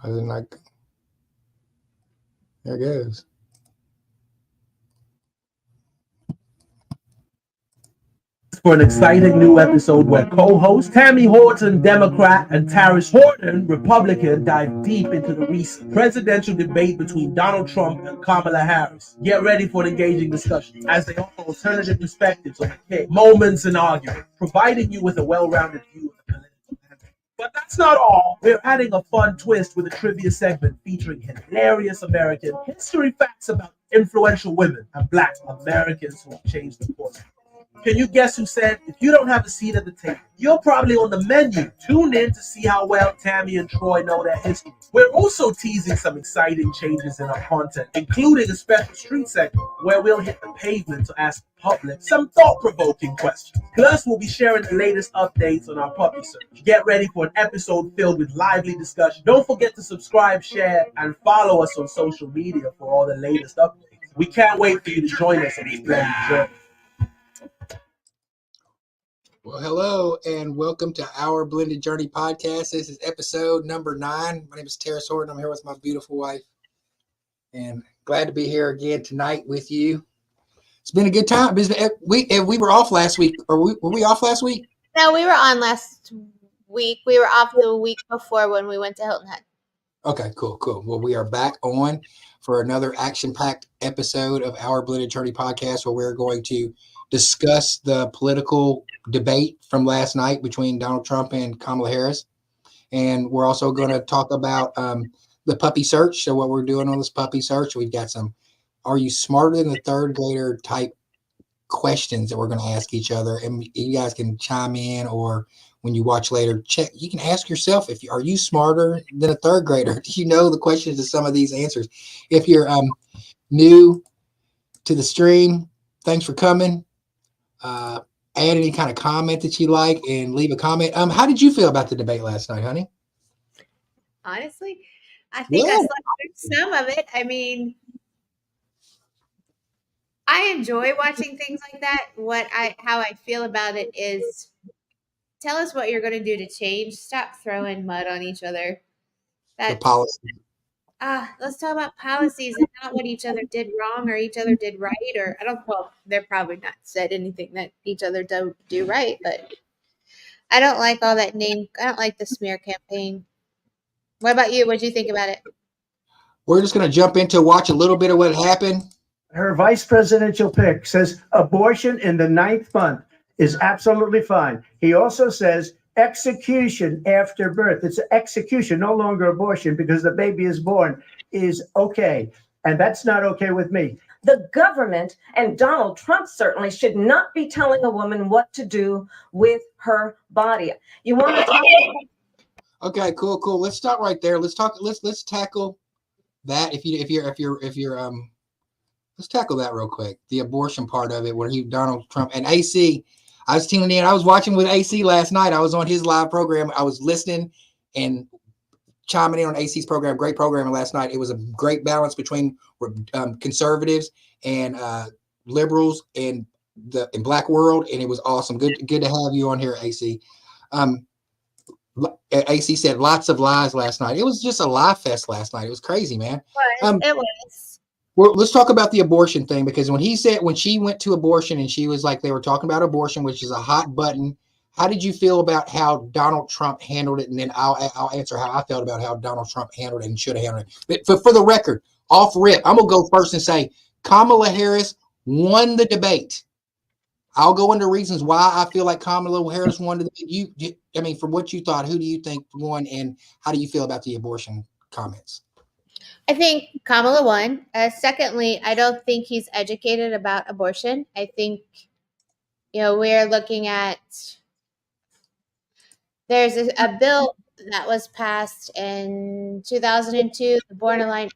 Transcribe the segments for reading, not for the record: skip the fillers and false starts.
I didn't like. There it goes. For an exciting new episode where co-host Tammy Horton, Democrat, and Tarris Horton, Republican, dive deep into the recent presidential debate between Donald Trump and Kamala Harris. Get ready for an engaging discussion as they offer alternative perspectives on the case, moments, and arguments, providing you with a well-rounded view of the political landscape. But that's not all. We're adding a fun twist with a trivia segment featuring hilarious American history facts about influential women and Black Americans who have changed the course. Can you guess who said, if you don't have a seat at the table, you're probably on the menu? Tune in to see how well Tammy and Troy know their history. We're also teasing some exciting changes in our content, including a special street segment where we'll hit the pavement to ask the public some thought-provoking questions. Plus, we'll be sharing the latest updates on our puppy search. Get ready for an episode filled with lively discussion. Don't forget to subscribe, share, and follow us on social media for all the latest updates. We can't wait for you to join us on this blended journey. Well, hello and welcome to our Blended Journey podcast. This is episode number 9. My name is Tarris Horton. I'm here with my beautiful wife, and glad to be here again tonight with you. It's been a good time. We were off last week, or were we off last week? No, we were on last week. We were off the week before when we went to Hilton Head. Okay, cool. Well, we are back on for another action-packed episode of our Blended Journey podcast, where we're going to discuss the political debate from last night between Donald Trump and Kamala Harris. And we're also going to talk about the puppy search. So what we're doing on this puppy search, we've got some, are you smarter than the third grader type questions that we're going to ask each other. And you guys can chime in, or when you watch later, you can ask yourself, are you smarter than a third grader? Do you know the questions to some of these answers? If you're new to the stream, thanks for coming. Add any kind of comment that you like and leave a comment. How did you feel about the debate last night, honey? Honestly, I think I slept through some of it. I mean, I enjoy watching things like that. How I feel about it is, tell us what you're going to do to change. Stop throwing mud on each other. The policy. Let's talk about policies and not what each other did wrong or each other did right. Or they're probably not said anything that each other don't do right, but I don't like all that name. I don't like the smear campaign. What about you? What do you think about it? We're just going to jump into watch a little bit of what happened. Her vice presidential pick says abortion in the 9th month is absolutely fine. He also says execution after birth. It's execution, no longer abortion, because the baby is born, is okay. And that's not okay with me. The government and Donald Trump certainly should not be telling a woman what to do with her body. You want to talk about? Okay, cool. Let's start right there. Let's tackle that. Let's tackle that real quick. The abortion part of it, where Donald Trump and AC. I was tuning in. I was watching with AC last night. I was on his live program. I was listening and chiming in on AC's program. Great programming last night. It was a great balance between conservatives and liberals in Black world, and it was awesome. Good to have you on here, AC. AC said lots of lies last night. It was just a lie fest last night. It was crazy, man. It was. Well, let's talk about the abortion thing, because when she went to abortion and she was like, they were talking about abortion, which is a hot button. How did you feel about how Donald Trump handled it? And then I'll answer how I felt about how Donald Trump handled it and should have handled it. But for the record, off rip, I'm going to go first and say Kamala Harris won the debate. I'll go into reasons why I feel like Kamala Harris won the debate. From what you thought, who do you think won, and how do you feel about the abortion comments? I think Kamala won. Secondly, I don't think he's educated about abortion. I think, we're looking at, there's a bill that was passed in 2002, the Born Alive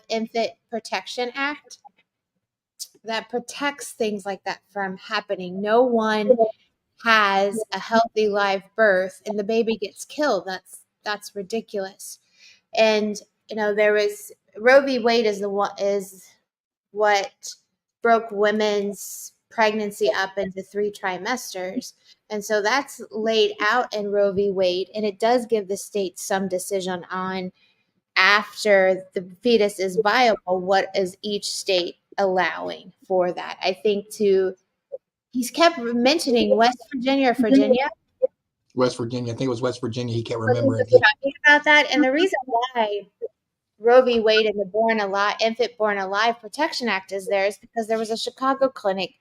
Infant Protection Act, that protects things like that from happening. No one has a healthy live birth and the baby gets killed. That's ridiculous. And there was Roe v. Wade is what broke women's pregnancy up into 3 trimesters. And so that's laid out in Roe v. Wade, and it does give the states some decision on, after the fetus is viable, what is each state allowing for that. I think he's kept mentioning West Virginia or Virginia. West Virginia. I think it was West Virginia. He kept But he remembering. was talking about that. And the reason why Roe v. Wade and the Infant Born Alive Protection Act is there is because there was a Chicago clinic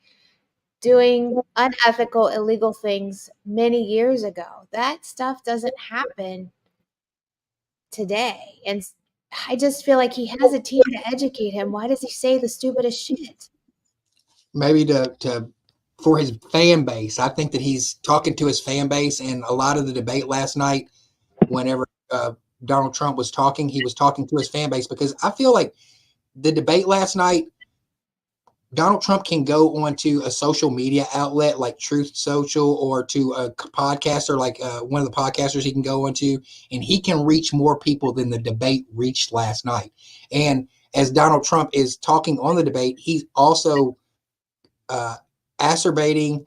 doing unethical, illegal things many years ago. That stuff doesn't happen today. And I just feel like he has a team to educate him. Why does he say the stupidest shit? Maybe for his fan base. I think that he's talking to his fan base, and a lot of the debate last night, whenever Donald Trump was talking, he was talking to his fan base, because I feel like the debate last night, Donald Trump can go onto a social media outlet like Truth Social, or to a podcaster like one of the podcasters he can go onto, and he can reach more people than the debate reached last night. And as Donald Trump is talking on the debate, he's also acerbating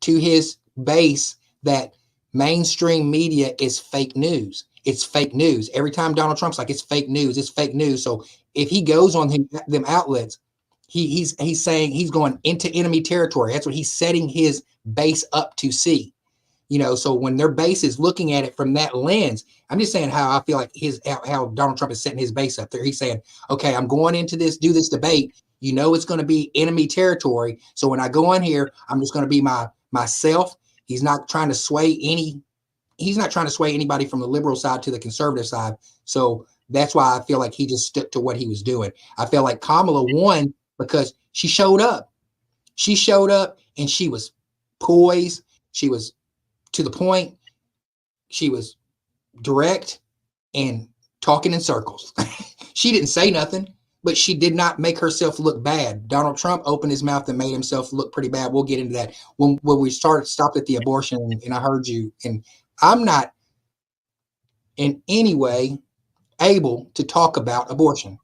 to his base that mainstream media is fake news. It's fake news. Every time Donald Trump's like, it's fake news, it's fake news. So if he goes on them outlets, he's saying he's going into enemy territory. That's what he's setting his base up to see. So when their base is looking at it from that lens, I'm just saying how I feel like how Donald Trump is setting his base up there. He's saying, okay, I'm going into do this debate. It's going to be enemy territory. So when I go on here, I'm just going to be myself. He's not trying to sway anybody from the liberal side to the conservative side. So that's why I feel like he just stuck to what he was doing. I feel like Kamala won because she showed up. She showed up and she was poised. She was to the point. She was direct and talking in circles. She didn't say nothing, but she did not make herself look bad. Donald Trump opened his mouth and made himself look pretty bad. We'll get into that when we stopped at the abortion, and I heard you, and I'm not in any way able to talk about abortion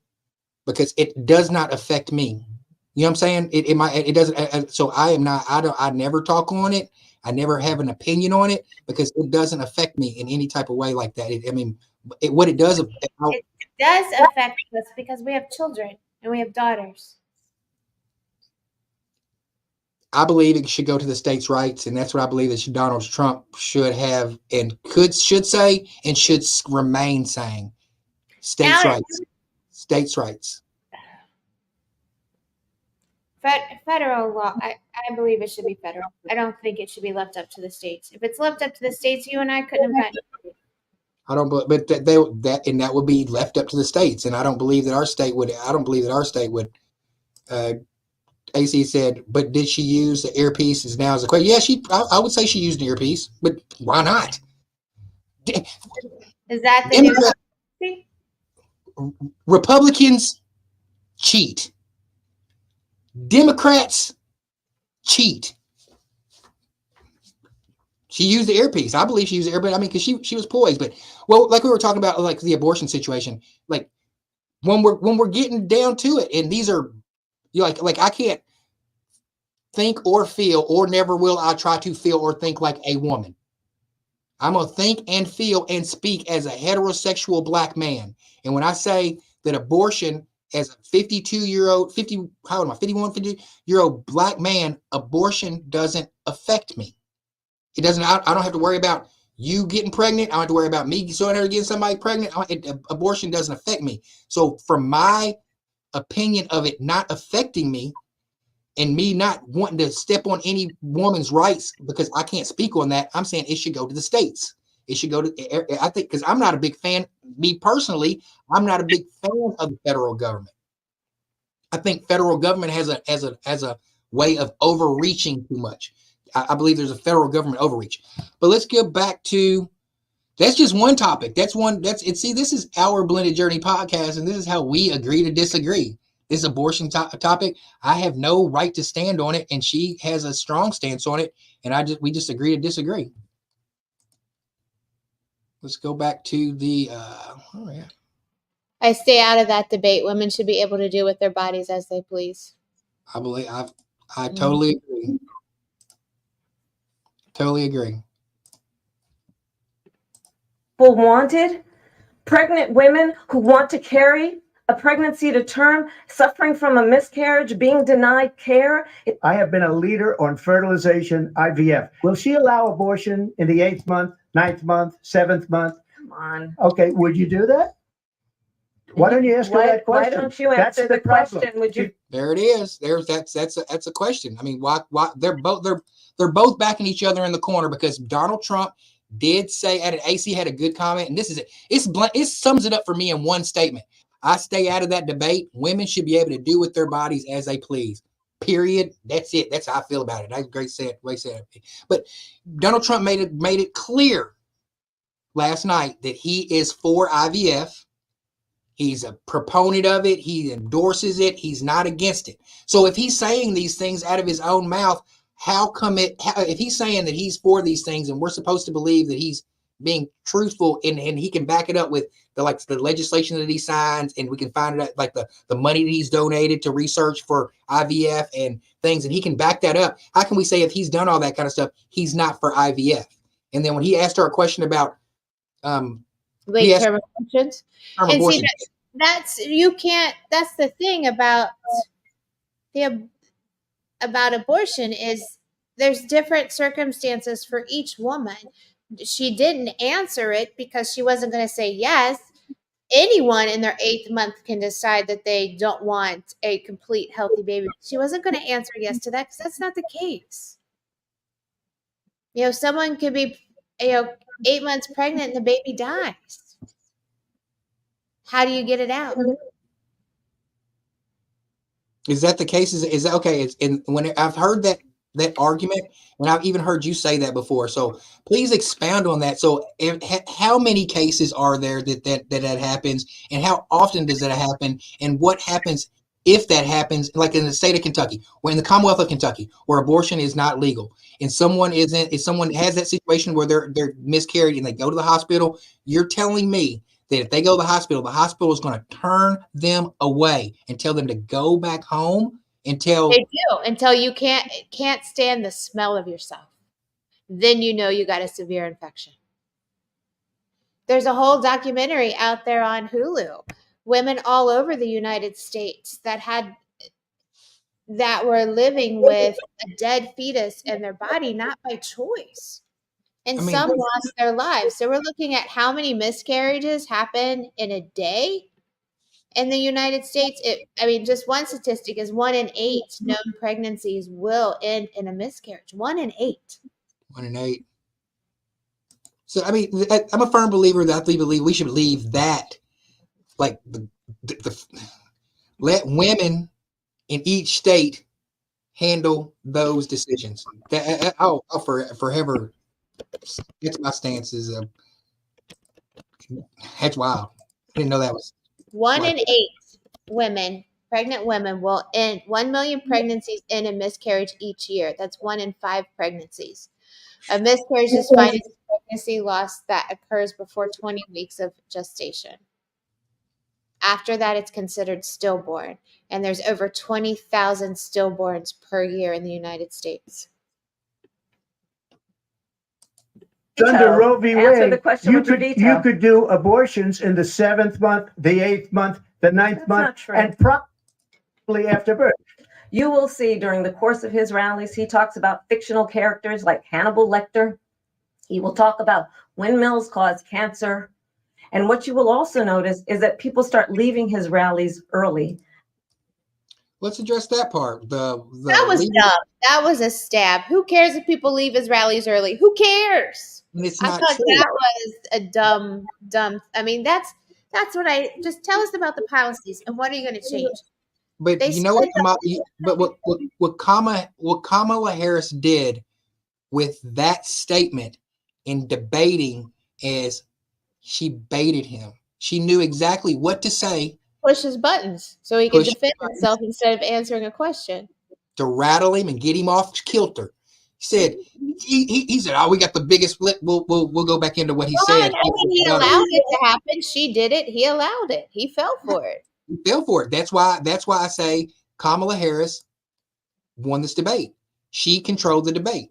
because it does not affect me. You know what I'm saying? It doesn't. So I am not. I never talk on it. I never have an opinion on it because it doesn't affect me in any type of way like that. What it does. It does affect us because we have children and we have daughters. I believe it should go to the states' rights, and that's what I believe that Donald Trump should have and should say and should remain saying. States' rights. States' rights. Federal law, I believe it should be federal. I don't think it should be left up to the states. If it's left up to the states, you and I couldn't have gotten it. I don't, but that would be left up to the states, and I don't believe that our state would. I don't believe that our state would. AC said, but did she use the earpiece? Is now as a question. Yeah, I would say she used an earpiece, but why not? Is that the new? Republicans cheat. Democrats cheat. She used the earpiece. I believe she used the earpiece. Because she was poised. But like we were talking about, like the abortion situation. Like when we're getting down to it, and these are like I can't think or feel, or never will I try to feel or think like a woman. I'm gonna think and feel and speak as a heterosexual black man. And when I say that abortion, as a 52-year-old, 51-year-old black man, abortion doesn't affect me. It doesn't. I don't have to worry about you getting pregnant. I don't have to worry about me getting somebody pregnant. Abortion doesn't affect me. So from my opinion of it not affecting me, and me not wanting to step on any woman's rights because I can't speak on that, I'm saying it should go to the states. It should go to, I think, because I'm not a big fan, me personally, I'm not a big fan of the federal government. I think federal government has a way of overreaching too much. I believe there's a federal government overreach. But let's get back to, that's just one topic. See, this is our Blended Journey podcast, and this is how we agree to disagree. This abortion topic, I have no right to stand on it, and she has a strong stance on it, and we just agree to disagree. Let's go back to the. I stay out of that debate. Women should be able to do with their bodies as they please. I I totally agree. Totally agree. People wanted pregnant women who want to carry a pregnancy to term, suffering from a miscarriage, being denied care. I have been a leader on fertilization, IVF. Will she allow abortion in the 8th month, 9th month, 7th month? Come on. Okay, would you do that? Why don't you ask her that question? Why don't you answer the question? Would you? There it is. That's a question. I mean, why they're both backing each other in the corner because Donald Trump did say at an AC had a good comment, and this is it. It sums it up for me in one statement. I stay out of that debate. Women should be able to do with their bodies as they please. Period. That's it. That's how I feel about it. That's great way said it. But Donald Trump made it clear last night that he is for IVF. He's a proponent of it. He endorses it. He's not against it. So if he's saying these things out of his own mouth, if he's saying that he's for these things and we're supposed to believe that he's being truthful and he can back it up with the legislation that he signs, and we can find it like the money that he's donated to research for IVF and things, and he can back that up. How can we say if he's done all that kind of stuff, he's not for IVF? And then when he asked her a question about late term abortions, and see that's the thing about abortion is there's different circumstances for each woman. She didn't answer it because she wasn't going to say yes. Anyone in their 8th month can decide that they don't want a complete healthy baby. She wasn't going to answer yes to that because that's not the case. Someone could be 8 months pregnant and the baby dies. How do you get it out? Is that the case? Is that okay? When I've heard that argument, and I've even heard you say that before. So please expound on that. So how many cases are there that happens, and how often does that happen, and what happens if that happens? Like in the state of Kentucky, or in the Commonwealth of Kentucky, where abortion is not legal, and someone has that situation where they're miscarried and they go to the hospital, you're telling me that if they go to the hospital is going to turn them away and tell them to go back home until you can't stand the smell of yourself. Then you got a severe infection. There's a whole documentary out there on Hulu. Women all over the United States that were living with a dead fetus in their body, not by choice. And some lost their lives. So we're looking at how many miscarriages happen in a day in the United States. Just one statistic is 1 in 8 known pregnancies will end in a miscarriage. 1 in 8. 1 in 8. So I'm a firm believer that we should leave that, like let women in each state handle those decisions. I'll forever. It's my stance. That's wild. I didn't know that was 1 in 8 pregnant women will end 1 million pregnancies end in miscarriage each year. That's 1 in 5 pregnancies. A miscarriage is defined as a pregnancy loss that occurs before 20 weeks of gestation. After that, it's considered stillborn, and there's over 20,000 stillborns per year in the United States. Under Roe v. Wade, you could do abortions in the 7th month, the 8th month, the 9th month, and probably after birth. You will see during the course of his rallies, he talks about fictional characters like Hannibal Lecter. He will talk about windmills cause cancer. And what you will also notice is that people start leaving his rallies early. Let's address that part. That was dumb. That was a stab. Who cares if people leave his rallies early? Who cares? I thought true. That was a dumb. That's what I just tell us about the policies and what are you going to change? But what Kamala Harris did with that statement in debating is she baited him. She knew exactly what to say. Push his buttons so he can defend himself instead of answering a question. To rattle him and get him off kilter. He said, he said, "Oh, we got the biggest flip." We'll go back into what he said. He allowed it to happen. She did it. He allowed it. He fell for it. He fell for it. That's why I say Kamala Harris won this debate. She controlled the debate.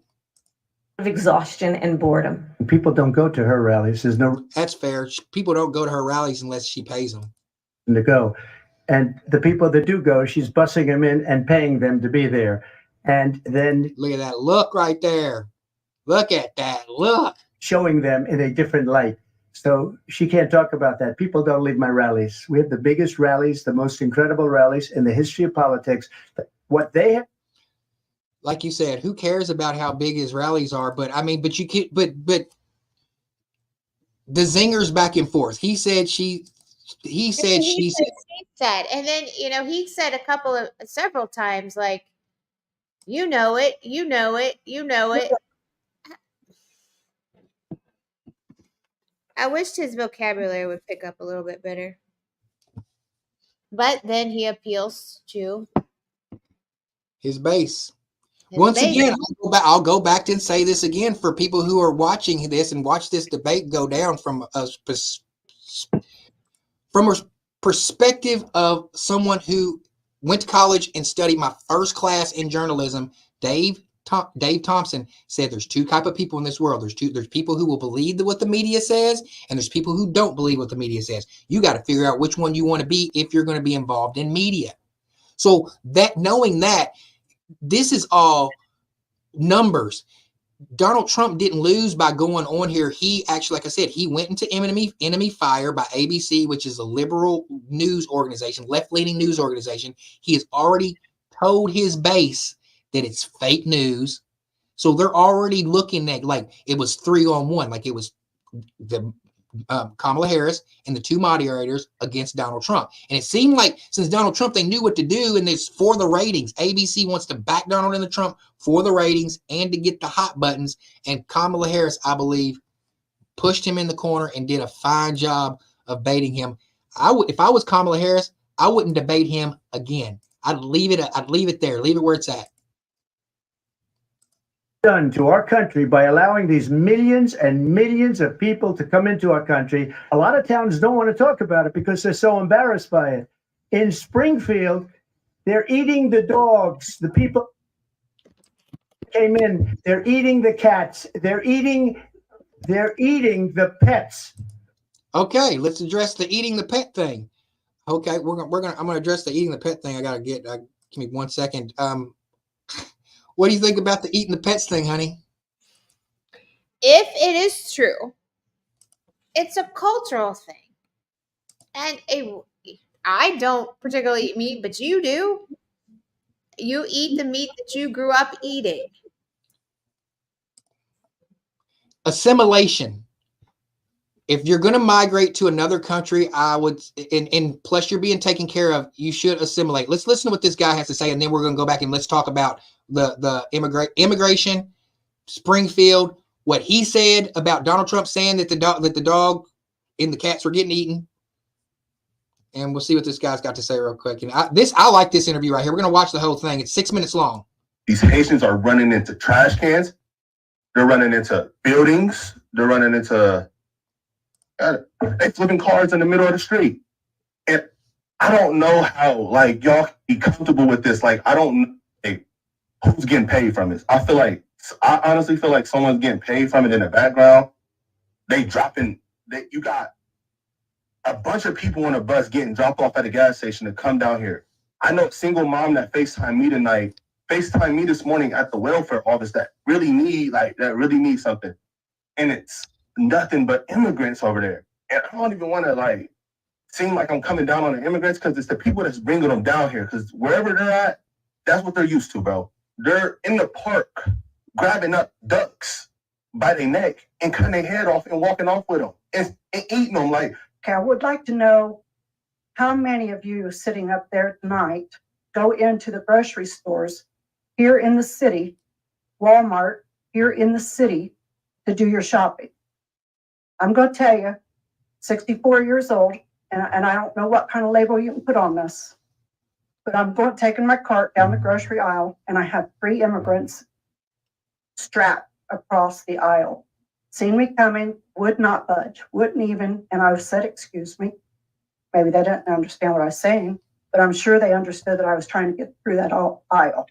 Of exhaustion and boredom. People don't go to her rallies. There's no That's fair. People don't go to her rallies unless she pays them to go. And the people that do go, she's bussing them in and paying them to be there. And then look at that look right there. Look at that look. Showing them in a different light. So she can't talk about that. People don't leave my rallies. We have the biggest rallies, the most incredible rallies in the history of politics. What they have, like you said, who cares about how big his rallies are? But I mean, but you can't. But the zingers back and forth. He said she. He said she said. And then he said several times, like, you know it. I wished his vocabulary would pick up a little bit better. But then he appeals to his base. Once again, I'll go back and say this again for people who are watching this and watch this debate go down from a perspective of someone who went to college and studied my first class in journalism. Dave Thompson said there's two type of people in this world. There's people who will believe what the media says, and there's people who don't believe what the media says. You got to figure out which one you want to be if you're going to be involved in media. So that knowing that, this is all numbers. Donald Trump didn't lose by going on here. He actually, like I said, he went into enemy fire by ABC, which is a liberal news organization, left-leaning news organization. He has already told his base that it's fake news. So they're already looking at, like, it was 3-on-1, like it was the Kamala Harris and the two moderators against Donald Trump. And it seemed like since Donald Trump, they knew what to do, and it's for the ratings. ABC wants to back Donald and Trump for the ratings and to get the hot buttons. And Kamala Harris, I believe, pushed him in the corner and did a fine job of baiting him. If I was Kamala Harris, I wouldn't debate him again. I'd leave it there. Leave it where it's at. Done to our country by allowing these millions and millions of people to come into our country. A lot of towns don't want to talk about it because they're so embarrassed by it. In Springfield, they're eating the dogs. The people came in, they're eating the cats, they're eating the pets. Okay, let's address the eating the pet thing. Okay, I'm gonna address the eating the pet thing. Give me 1 second. What do you think about the eating the pets thing, honey? If it is true, it's a cultural thing. And I don't particularly eat meat, but you do. You eat the meat that you grew up eating. Assimilation. If you're going to migrate to another country, I would, and plus you're being taken care of, you should assimilate. Let's listen to what this guy has to say, and then we're going to go back and let's talk about the immigration, Springfield, what he said about Donald Trump saying that the dog and the cats were getting eaten. And we'll see what this guy's got to say real quick. And I like this interview right here. We're going to watch the whole thing. It's 6 minutes long. These Haitians are running into trash cans. They're running into buildings. They're running into they flipping cars in the middle of the street. And I don't know how, like, y'all can be comfortable with this. Like, I don't know, like, who's getting paid from this. I honestly feel like someone's getting paid from it in the background. You got a bunch of people on a bus getting dropped off at a gas station to come down here. I know a single mom that FaceTimed me this morning at the welfare office that really need something. And it's nothing but immigrants over there. And I don't even want to seem like I'm coming down on the immigrants, because it's the people that's bringing them down here. Because wherever they're at, that's what they're used to, bro. They're in the park grabbing up ducks by their neck and cutting their head off and walking off with them and eating them. Like, okay, I would like to know how many of you sitting up there tonight go into the grocery stores here in the city, Walmart here in the city, to do your shopping. I'm going to tell you, 64 years old, and I don't know what kind of label you can put on this, but I'm taking my cart down the grocery aisle, and I have 3 immigrants strapped across the aisle. Seen me coming, would not budge, wouldn't even, and I said, excuse me. Maybe they didn't understand what I was saying, but I'm sure they understood that I was trying to get through that aisle.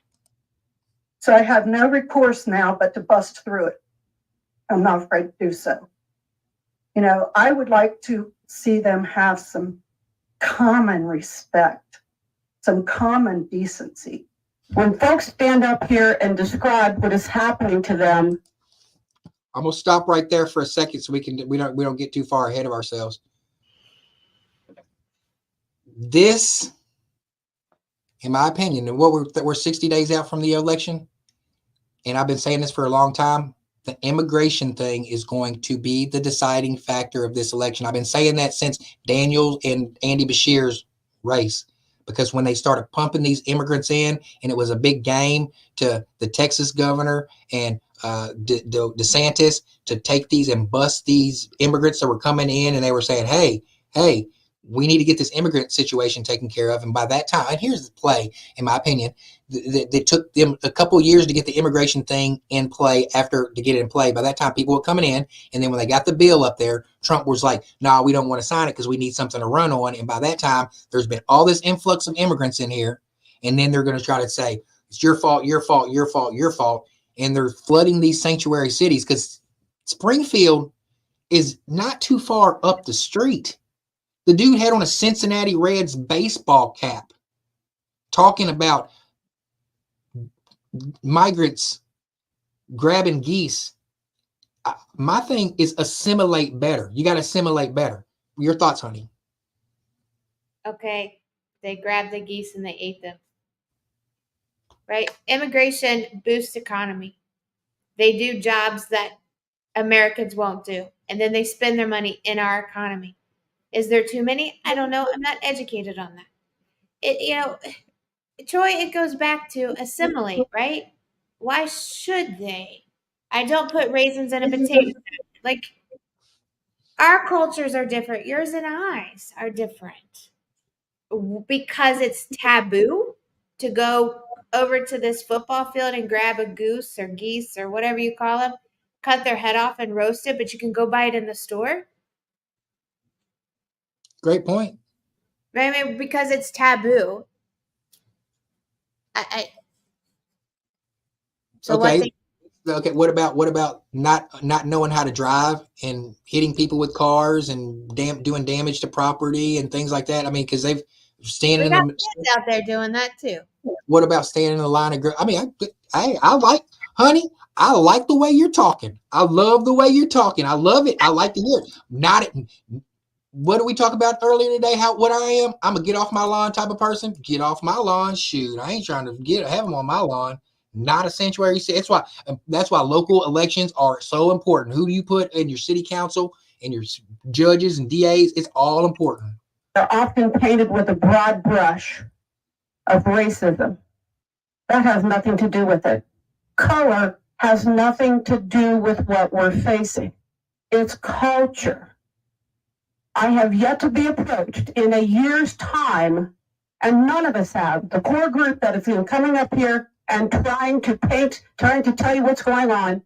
So I have no recourse now but to bust through it. I'm not afraid to do so. You know, I would like to see them have some common respect, some common decency. When folks stand up here and describe what is happening to them, I'm gonna stop right there for a second so we don't get too far ahead of ourselves. This, in my opinion, and we're 60 days out from the election, and I've been saying this for a long time, the immigration thing is going to be the deciding factor of this election. I've been saying that since Daniel and Andy Bashir's race, because when they started pumping these immigrants in, and it was a big game to the Texas governor and DeSantis to take these and bust these immigrants that were coming in, and they were saying, hey, we need to get this immigrant situation taken care of. And by that time, and here's the play, in my opinion, they took them a couple of years to get the immigration thing in play. After to get it in play, by that time, people were coming in, and then when they got the bill up there, Trump was like, "No, we don't want to sign it because we need something to run on." And by that time, there's been all this influx of immigrants in here, and then they're going to try to say it's your fault, your fault, your fault, your fault, and they're flooding these sanctuary cities because Springfield is not too far up the street. The dude had on a Cincinnati Reds baseball cap talking about migrants grabbing geese. My thing is assimilate better. You got to assimilate better. Your thoughts, honey? Okay, they grabbed the geese and they ate them. Right? Immigration boosts economy. They do jobs that Americans won't do, and then they spend their money in our economy. Is there too many? I don't know. I'm not educated on that. Troy, it goes back to assimilate, right? Why should they? I don't put raisins in a potato. Like, our cultures are different. Yours and I's are different. Because it's taboo to go over to this football field and grab a goose or geese or whatever you call them, cut their head off and roast it, but you can go buy it in the store. Great point. Right? I mean, because it's taboo. Okay. What about not knowing how to drive and hitting people with cars and doing damage to property and things like that? I mean, because they've standing We got in the kids out there doing that too. What about standing in the line of? I mean, I like, honey. I like the way you're talking. I love the way you're talking. I love it. I like to hear it. What did we talk about earlier today? What I am? I'm a get off my lawn type of person. Get off my lawn. Shoot, I ain't trying to have them on my lawn. Not a sanctuary city. That's why local elections are so important. Who do you put in your city council and your judges and DAs? It's all important. they're often painted with a broad brush of racism. That has nothing to do with it. Color has nothing to do with what we're facing. It's culture. I have yet to be approached in a year's time, and none of us have. The core group that is coming up here and trying to tell you what's going on,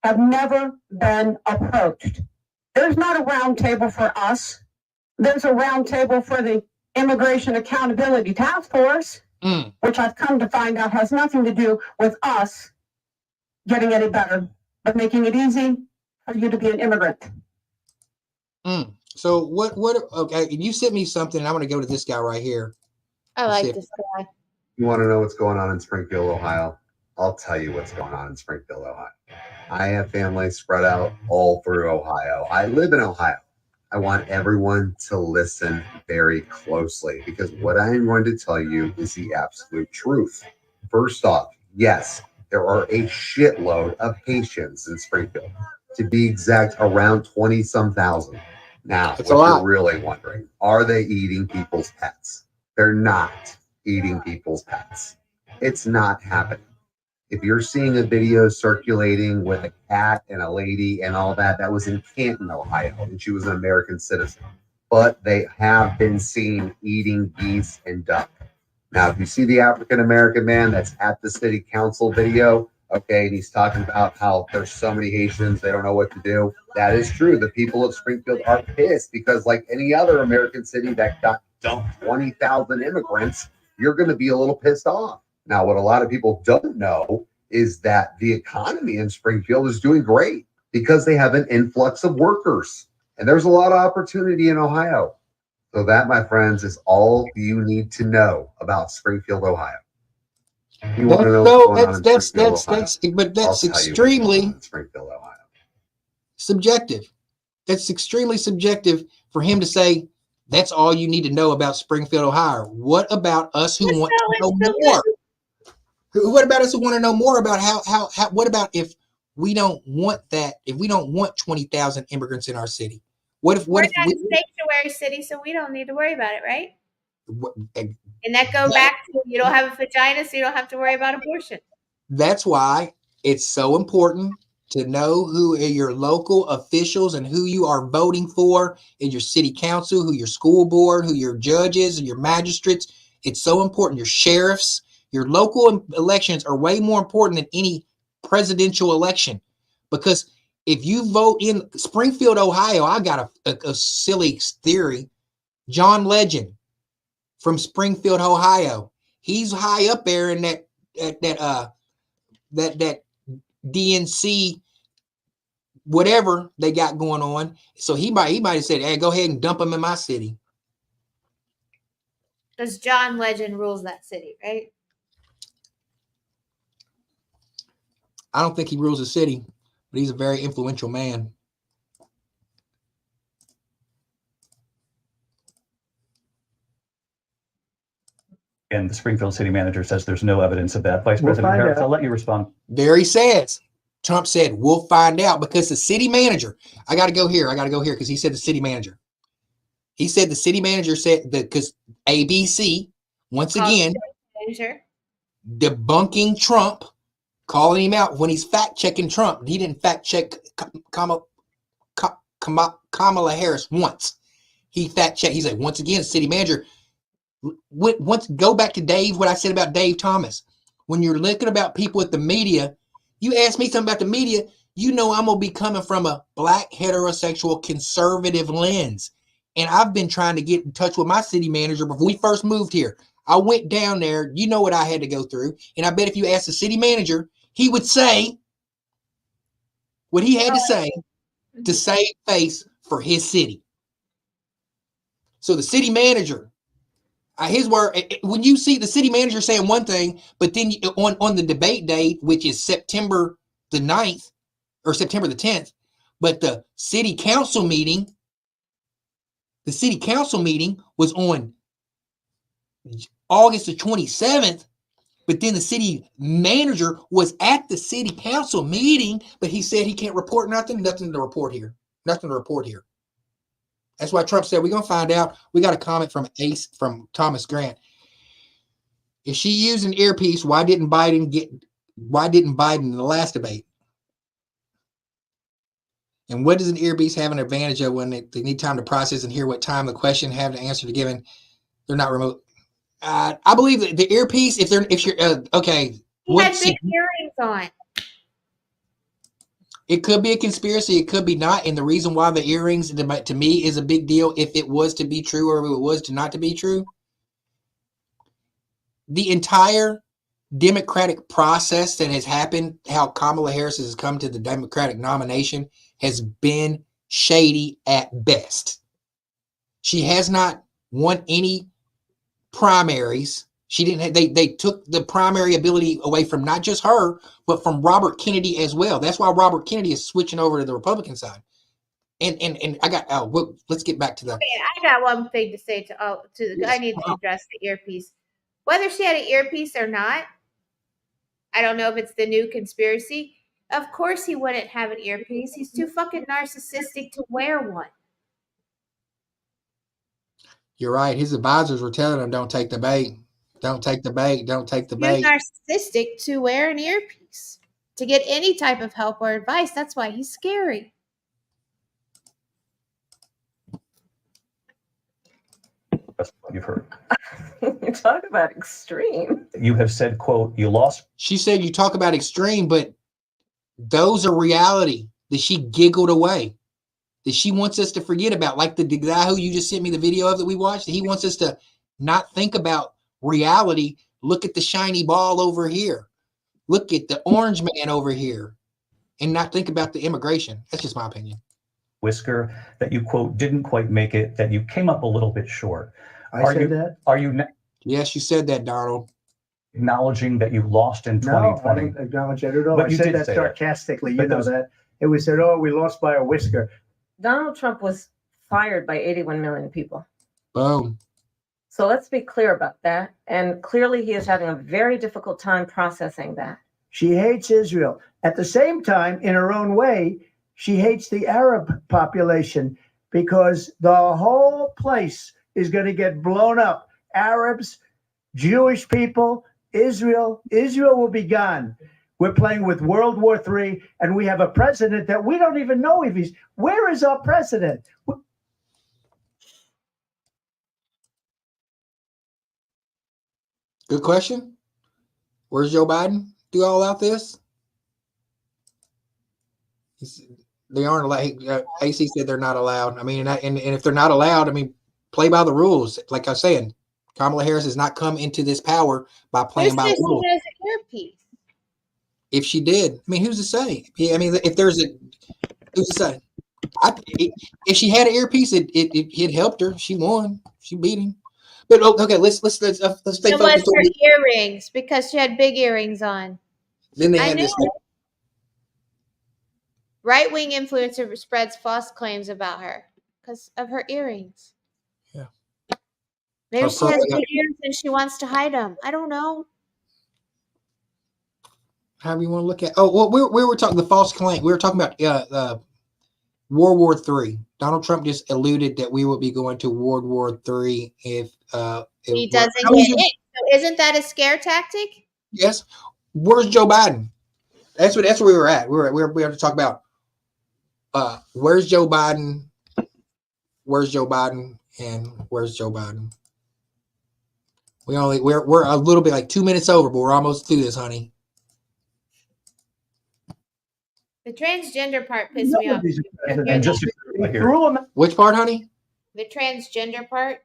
have never been approached. There's not a round table for us. There's a round table for the Immigration Accountability Task Force, which I've come to find out has nothing to do with us getting any better, but making it easy for you to be an immigrant. So okay, you sent me something, and I want to go to this guy right here. I like this guy. You want to know what's going on in Springfield, Ohio? I'll tell you what's going on in Springfield, Ohio. I have family spread out all through Ohio. I live in Ohio. I want everyone to listen very closely because what I am going to tell you is the absolute truth. First off, yes, there are a shitload of Haitians in Springfield. To be exact, around 20-some thousand. Now, what you're really wondering, are they eating people's pets? They're not eating people's pets. It's not happening. If you're seeing a video circulating with a cat and a lady and all that, that was in Canton, Ohio, and she was an American citizen. But they have been seen eating geese and duck. Now, if you see the African-American man that's at the city council video, okay, and he's talking about how there's so many Haitians, they don't know what to do. That is true. The people of Springfield are pissed because like any other American city that got dumped 20,000 immigrants, you're going to be a little pissed off. Now, what a lot of people don't know is that the economy in Springfield is doing great because they have an influx of workers. And there's a lot of opportunity in Ohio. So that, my friends, is all you need to know about Springfield, Ohio. You want to know what's going on in Springfield, Ohio? But that's I'll tell you what's going on extremely in Springfield, Ohio. subjective. That's extremely subjective for him to say that's all you need to know about Springfield, Ohio. What about us who want to know more? What about us who want to know more about how what about if we don't want that, if we don't want 20,000 immigrants in our city? What if We're not a sanctuary city, so we don't need to worry about it, right? And that go back to you don't have a vagina, so you don't have to worry about abortion. That's why it's so important to know who are your local officials and who you are voting for in your city council, who your school board, who your judges and your magistrates. It's so important. Your sheriffs, your local elections are way more important than any presidential election, because if you vote in Springfield, Ohio, I got a silly theory. John Legend from Springfield, Ohio, he's high up there in that DNC, whatever they got going on. So he might have said, hey, go ahead and dump him in my city. Because John Legend rules that city, right? I don't think he rules the city, but he's a very influential man. And the Springfield city manager says there's no evidence of that. Vice President Harris, I'll let you respond. There he says. Trump said, we'll find out, because the city manager, I got to go here because he said the city manager. He said the city manager said that because ABC, once again, debunking Trump, calling him out when he's fact checking Trump. He didn't fact check Kamala Harris once. He fact checked. He said, once again, the city manager. Go back to Dave, what I said about Dave Thomas. When you're looking about people at the media, you ask me something about the media, you know I'm going to be coming from a black, heterosexual, conservative lens. And I've been trying to get in touch with my city manager before we first moved here. I went down there. You know what I had to go through. And I bet if you asked the city manager, he would say what he had to say to save face for his city. So the city manager, his word, when you see the city manager saying one thing, but then on the debate day, which is September the 9th or September the 10th, but the city council meeting was on August the 27th, but then the city manager was at the city council meeting, but he said he can't report nothing to report here. That's why Trump said, we're going to find out. We got a comment from Thomas Grant. If she used an earpiece, why didn't Biden in the last debate? And what does an earpiece have an advantage of when they need time to process and hear what time the question have the answer to given? They're not remote. I believe that the earpiece, if you're okay. He had big earrings on. It could be a conspiracy. It could be not. And the reason why the earrings, to me, is a big deal, if it was to be true or if it was to not to be true. The entire Democratic process that has happened, how Kamala Harris has come to the Democratic nomination, has been shady at best. She has not won any primaries. She didn't. They took the primary ability away from not just her, but from Robert Kennedy as well. That's why Robert Kennedy is switching over to the Republican side. And I got. Let's get back to that. Okay, I got one thing to say I need to address the earpiece. Whether she had an earpiece or not, I don't know if it's the new conspiracy. Of course, he wouldn't have an earpiece. He's too fucking narcissistic to wear one. You're right. His advisors were telling him, "Don't take the bait. Don't take the bait. Don't take the bait." He's narcissistic to wear an earpiece to get any type of help or advice. That's why he's scary. That's what you've heard. You talk about extreme. You have said, quote, you lost. She said, you talk about extreme, but those are reality that she giggled away, that she wants us to forget about. Like the guy who you just sent me the video of that we watched, he wants us to not think about reality. Look at the shiny ball over here. look at the orange man over here and not think about the immigration. That's just my opinion. Whisker, that you, quote, didn't quite make it, that you came up a little bit short. I said that? Are you Yes, you said that, Donald. acknowledging that you lost in No, I 2020? don't acknowledge that at all. But I you said did that say that. sarcastically. But You know those- that. It was said, oh, we lost by a whisker. Donald Trump was fired by 81 million people. Boom. So let's be clear about that. And clearly he is having a very difficult time processing that. She hates Israel. At the same time, in her own way, she hates the Arab population because the whole place is going to get blown up. Arabs, Jewish people, Israel will be gone. We're playing with World War III, and we have a president that we don't even know if he's. Where is our president? Good question. Where's Joe Biden? Do all out this? They aren't allowed. AC said they're not allowed. I mean, and if they're not allowed, I mean, play by the rules. Like I was saying, Kamala Harris has not come into this power by playing by the rules. She has an earpiece. If she did, I mean, who's to say? I mean, if there's who's to say? If she had an earpiece, it helped her. She won. She beat him. But okay, let's stay It was focused on her earrings because she had big earrings on. Then they I had knew this. it. Right-wing influencer spreads false claims about her because of her earrings. Yeah. Maybe Or she has pro- big earrings and she wants to hide them. I don't know. However you want to look at. Oh, well, we were talking the false claim. We were talking about World War III. Donald Trump just alluded that we will be going to World War III if He doesn't get it. So isn't that a scare tactic? Yes. Where's Joe Biden? That's where we were at. We have to talk about where's Joe Biden? Where's Joe Biden? And where's Joe Biden? We're a little bit like 2 minutes over, but we're almost through this, honey. The transgender part pissed me off. And just to clarify here, Which part, honey? The transgender part.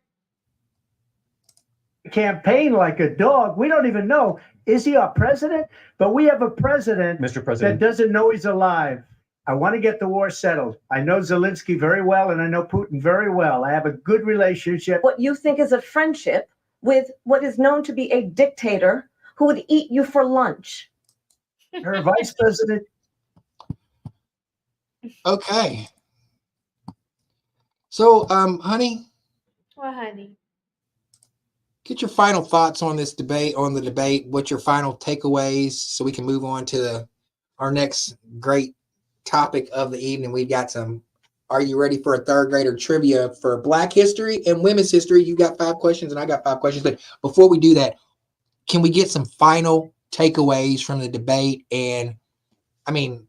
Campaign like a dog. We don't even know. Is he our president? But we have a president, Mr. President, that doesn't know he's alive. I want to get the war settled. I know Zelensky very well, and I know Putin very well. I have a good relationship. What you think is a friendship with what is known to be a dictator who would eat you for lunch. Her vice president. Okay. So, honey. Well, honey. Get your final thoughts on this debate, What's your final takeaways so we can move on to our next great topic of the evening? We've got some, are you ready for a third grader trivia for Black history and women's history? You got 5 questions and I got 5 questions. But before we do that, can we get some final takeaways from the debate? And I mean,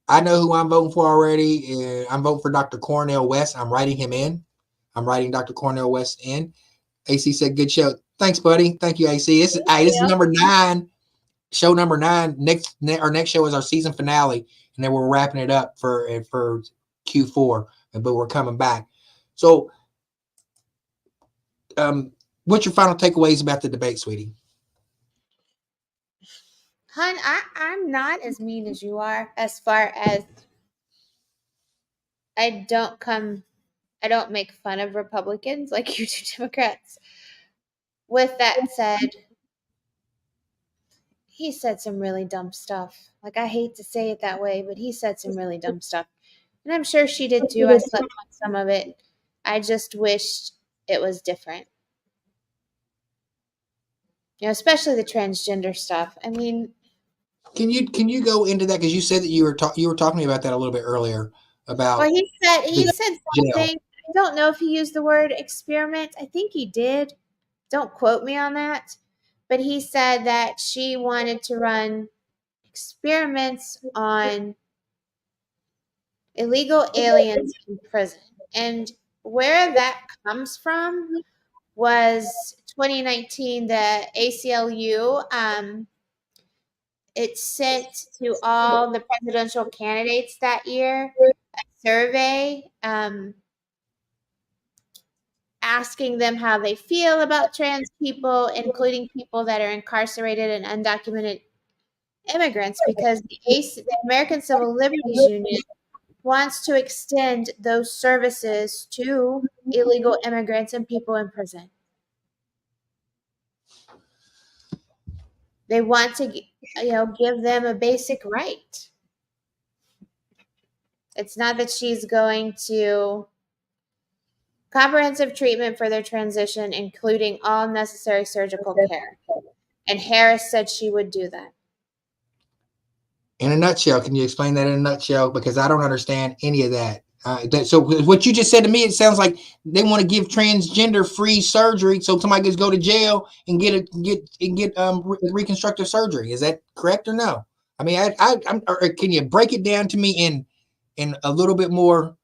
I know who I'm voting for already. I'm voting for Dr. Cornel West. I'm writing him in. I'm writing Dr. Cornel West in. AC said, good show. Thanks, buddy. Thank you, AC. This is number 9, show number 9. Our next show is our season finale, and then we're wrapping it up for Q4, but we're coming back. So, what's your final takeaways about the debate, sweetie? Hun, I'm not as mean as you are as far as I don't make fun of Republicans like you do Democrats. With that said, he said some really dumb stuff. Like, I hate to say it that way, but he said some really dumb stuff. And I'm sure she did too. I slept on some of it. I just wished it was different. You know, especially the transgender stuff. I mean, can you go into that, because you said that you were talking about that a little bit earlier about. Well, he said something. I don't know if he used the word experiment. I think he did. Don't quote me on that. But he said that she wanted to run experiments on illegal aliens in prison. And where that comes from was 2019, the ACLU. It sent to all the presidential candidates that year a survey asking them how they feel about trans people, including people that are incarcerated and undocumented immigrants because the American Civil Liberties Union wants to extend those services to illegal immigrants and people in prison. They want to, give them a basic right. It's not that she's going to comprehensive treatment for their transition, including all necessary surgical care. And Harris said she would do that. In a nutshell, can you explain that in a nutshell? Because I don't understand any of that. So what you just said to me, it sounds like they want to give transgender free surgery, so somebody can go to jail and get reconstructive surgery. Is that correct or no? I mean, or can you break it down to me in a little bit more?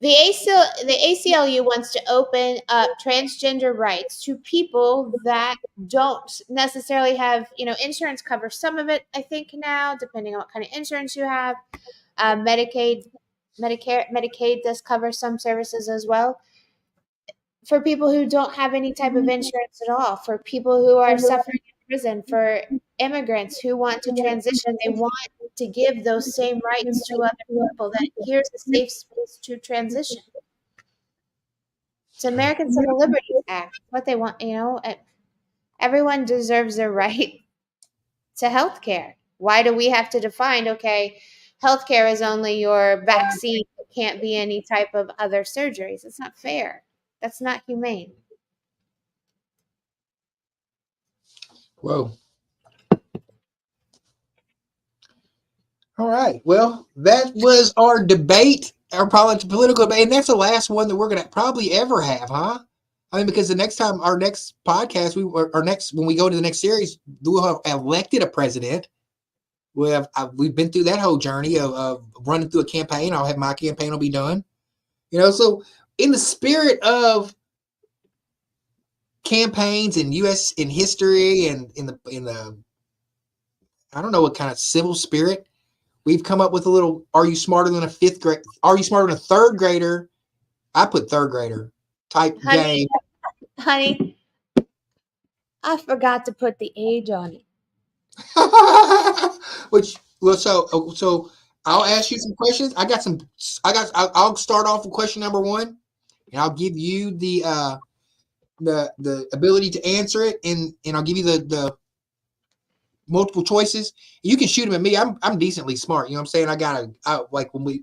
The ACLU wants to open up transgender rights to people that don't necessarily have, insurance covers some of it, I think now, depending on what kind of insurance you have. Medicaid does cover some services as well. For people who don't have any type of insurance at all, for people who are suffering in prison, for immigrants who want to transition, they want to give those same rights to other people, that here's a safe space to transition. It's American Civil Liberties Act. What they want, everyone deserves their right to health care. Why do we have to define, okay, health care is only your vaccine, it can't be any type of other surgeries? It's not fair. That's not humane. Whoa. All right. Well, that was our debate, our political debate, and that's the last one that we're going to probably ever have, huh? I mean, because the next time, our next podcast, when we go to the next series, we'll have elected a president. We've been through that whole journey of running through a campaign. I'll have my campaign will be done. So in the spirit of campaigns in U.S. in history and in the I don't know what kind of civil spirit, we've come up with a little. Are you smarter than a fifth grade? Are you smarter than a third grader? I put third grader type game. Honey, I forgot to put the age on it. So I'll ask you some questions. I'll start off with question number 1, and I'll give you the ability to answer it, and I'll give you the multiple choices. You can shoot them at me. I'm decently smart. You know what I'm saying? Like when I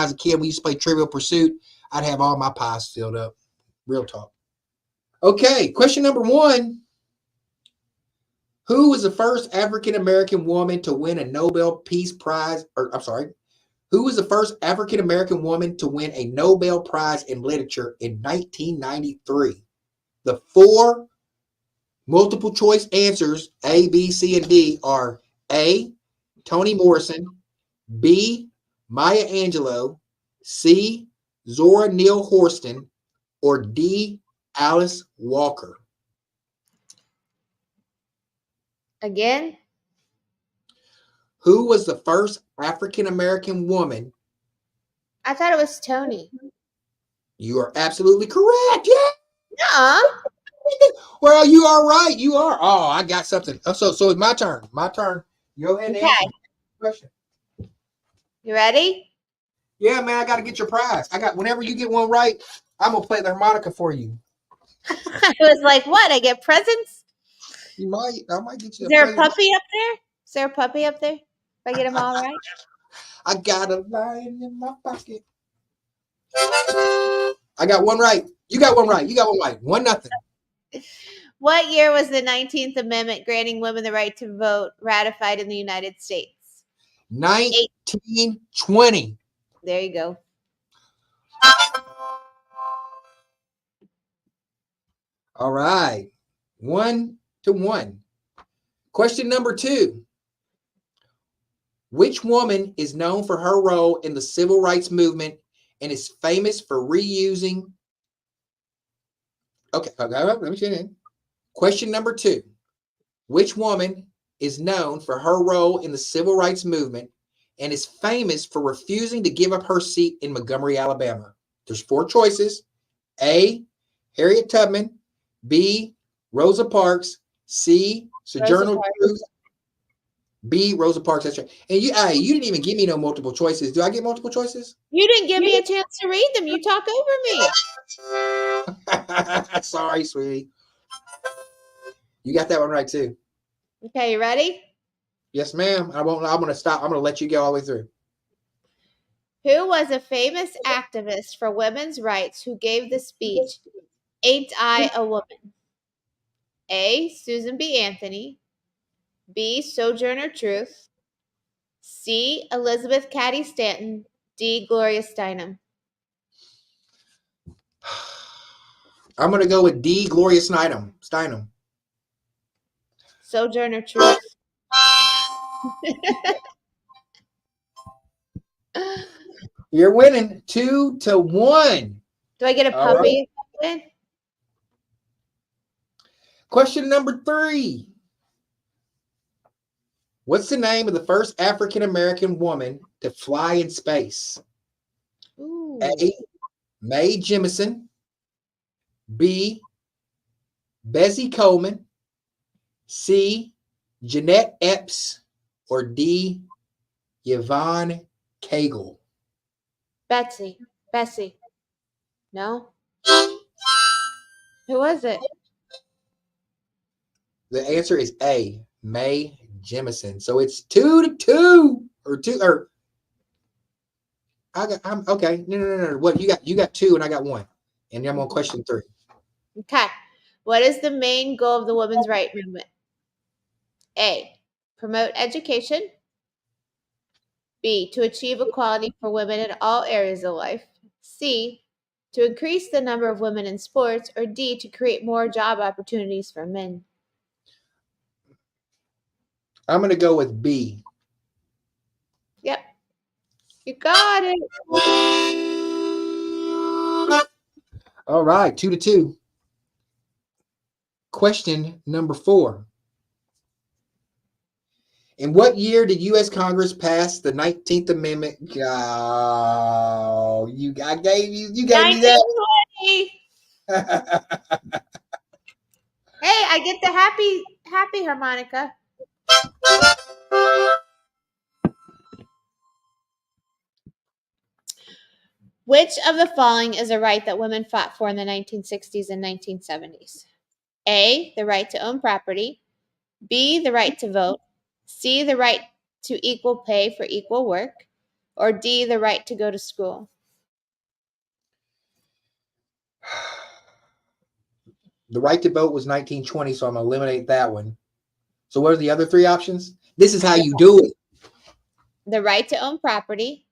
was a kid, we used to play Trivial Pursuit. I'd have all my pies filled up. Real talk. Okay, question number 1. Who was the first African-American woman to win a Nobel Peace Prize? Who was the first African-American woman to win a Nobel Prize in Literature in 1993? The 4 multiple choice answers, A, B, C, and D, are A, Toni Morrison, B, Maya Angelou, C, Zora Neale Hurston, or D, Alice Walker. Again? Who was the first African-American woman? I thought it was Toni. You are absolutely correct. Yeah. Nuh-uh. Well, you are right. You are. Oh, I got something. So it's my turn. Go ahead and answer the question. You ready? Yeah, man, I got to get your prize. Whenever you get one right, I'm going to play the harmonica for you. I was like, what? I get presents? I might get you Is there a puppy up there? Is there a puppy up there? If I get them all right? I got a lion in my pocket. I got one right. You got one right. 1-0. What year was the 19th Amendment granting women the right to vote ratified in the United States? 1920. There you go. All right. 1-1. Question number 2. Which woman is known for her role in the civil rights movement and is famous for reusing? Okay, let me get in. Question number 2. Which woman is known for her role in the civil rights movement and is famous for refusing to give up her seat in Montgomery, Alabama? There's 4 choices. A, Harriet Tubman. B, Rosa Parks. C, Sojourner Truth. B, Rosa Parks. That's right. And you didn't even give me no multiple choices. Do I get multiple choices? You didn't give me a chance to read them. You talk over me. Sorry, sweetie. You got that one right too. Okay, you ready? Yes, ma'am. I'm gonna stop. I'm gonna let you go all the way through. Who was a famous activist for women's rights who gave the speech, "Ain't I a Woman"? A, Susan B. Anthony. B, Sojourner Truth. C, Elizabeth Cady Stanton. D, Gloria Steinem. I'm gonna go with D, Gloria Steinem. Sojourner Truth. You're winning 2-1. Do I get a All puppy? Right. Question number 3. What's the name of the first African American woman to fly in space? Ooh. A, Mae Jemison. B, Bessie Coleman. C, Jeanette Epps. Or D, Yvonne Cagle. Bessie. No? Who was it? The answer is A, Mae Jemison. So it's 2-2 or I'm okay. No. What you got 2 and I got 1. And I'm on question 3. Okay. What is the main goal of the women's rights movement? A, promote education. B, to achieve equality for women in all areas of life. C, to increase the number of women in sports. Or D, to create more job opportunities for men. I'm going to go with B. Yep. You got it. All right, 2-2. Question number 4. In what year did U.S. Congress pass the 19th Amendment? Oh, I gave me that. 1920. Hey, I get the happy harmonica. Which of the following is a right that women fought for in the 1960s and 1970s? A, the right to own property. B, the right to vote. C, the right to equal pay for equal work. Or D, the right to go to school. The right to vote was 1920, so I'm going to eliminate that one. So what are the other 3 options? This is how you do it. The right to own property,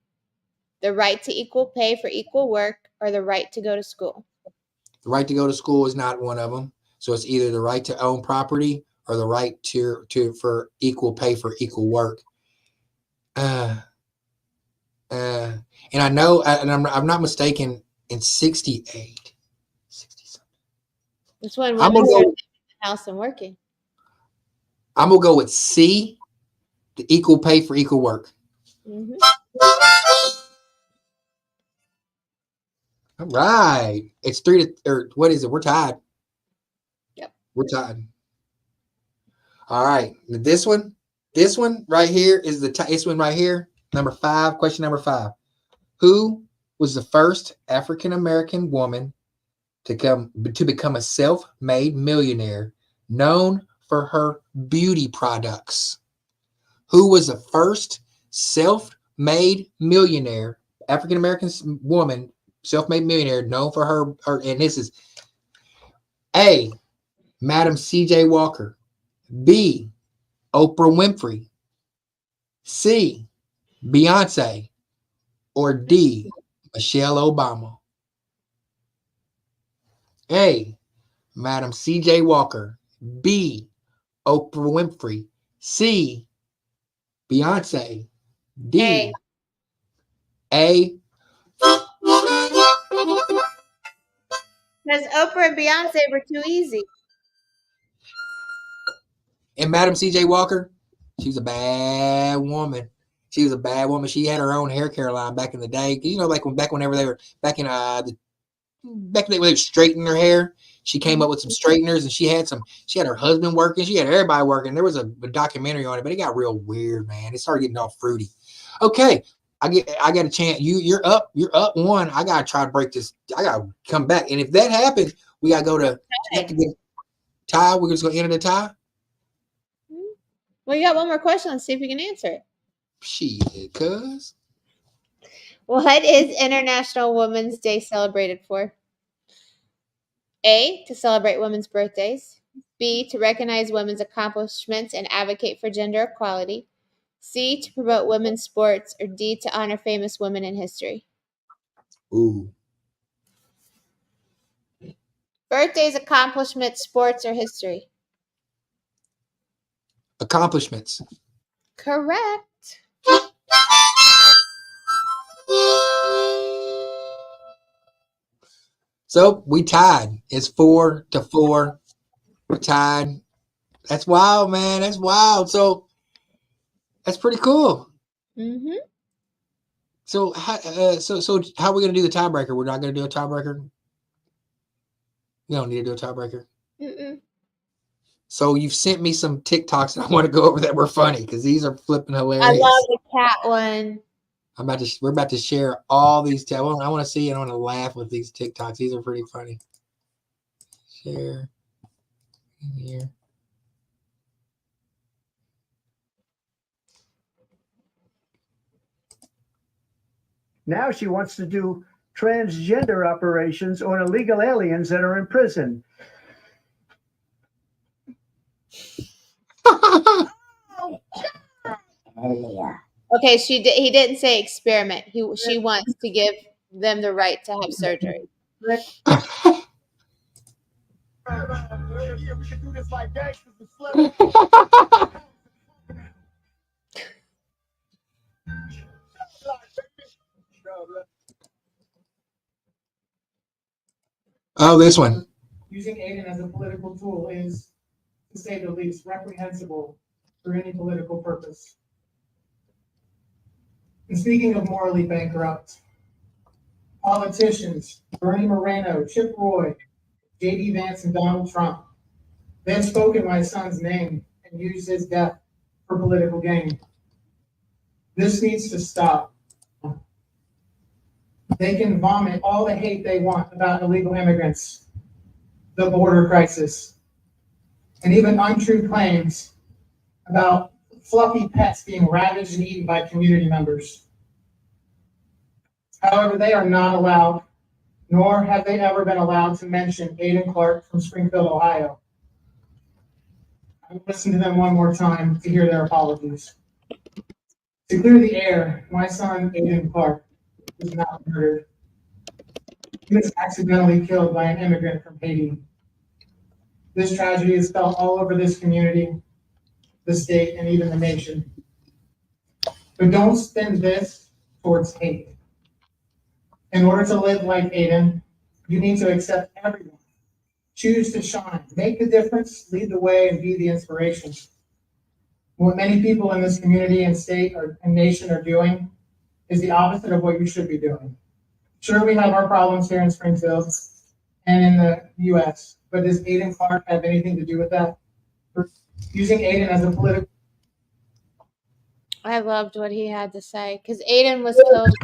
the right to equal pay for equal work, or the right to go to school. The right to go to school is not one of them. So it's either the right to own property or the right to for equal pay for equal work. And I know, and I'm not mistaken, in 68. 60-something. That's when women started in the house and working. I'm going to go with C, the equal pay for equal work. Mm-hmm. All right. It's 3 or what is it? We're tied. Yep. We're tied. All right. This one right here is this one right here. Number 5, question number 5. Who was the first African American woman to become a self-made millionaire known for her beauty products? Who was the first self-made millionaire, African American woman, self-made millionaire known for her, and this is A, Madam C.J. Walker. B, Oprah Winfrey. C, Beyonce. Or D, Michelle Obama. A, Madam C.J. Walker. B, Oprah Winfrey. C, Beyonce. D, A. Because Oprah and Beyonce were too easy. And Madam C.J. Walker, she was a bad woman. She was a bad woman. She had her own hair care line back in the day. You know, like whenever they were back in back when they were straightening her hair, She came up with some straighteners, and she had her husband working. She had everybody working. There was a documentary on it, but it got real weird, man. It started getting all fruity. Okay, I got a chance. You're up one. I gotta try to break this. I gotta come back, and if that happens, we gotta go to tie. We're just gonna enter the tie. Well, you got one more question. Let's see if we can answer it. Shit, cuz. What is International Women's Day celebrated for? A, to celebrate women's birthdays. B, to recognize women's accomplishments and advocate for gender equality. C, to promote women's sports. Or D, to honor famous women in history. Ooh. Birthdays, accomplishments, sports, or history? Accomplishments. Correct. So we tied. It's 4-4. We're tied. That's wild, man. That's wild. So that's pretty cool. Mm-hmm. So how are we gonna do the tiebreaker? We're not gonna do a tiebreaker. We don't need to do a tiebreaker. Mm-mm. So you've sent me some TikToks and I want to go over that were funny because these are flipping hilarious. I love the cat one. We're about to share all these. I want to see and I want to laugh with these TikToks. These are pretty funny. Share here. Now she wants to do transgender operations on illegal aliens that are in prison. Okay, he didn't say experiment. She wants to give them the right to have surgery. Oh, this one. Using Aiden as a political tool is, to say the least, reprehensible for any political purpose. And speaking of morally bankrupt, politicians, Bernie Moreno, Chip Roy, J.D. Vance, and Donald Trump, they have spoken my son's name and used his death for political gain. This needs to stop. They can vomit all the hate they want about illegal immigrants, the border crisis, and even untrue claims about fluffy pets being ravaged and eaten by community members. However, they are not allowed, nor have they ever been allowed to mention Aiden Clark from Springfield, Ohio. I will listen to them one more time to hear their apologies. To clear the air, my son, Aiden Clark, was not murdered. He was accidentally killed by an immigrant from Haiti. This tragedy is felt all over this community, the state, and even the nation. But don't spin this towards hate. In order to live like Aiden, you need to accept everyone. Choose to shine, make the difference, lead the way, and be the inspiration. What many people in this community and state and nation are doing is the opposite of what you should be doing. Sure, we have our problems here in Springfield and in the U.S., but does Aiden Clark have anything to do with that? Using Aiden as a political... I loved what he had to say because Aiden was killed.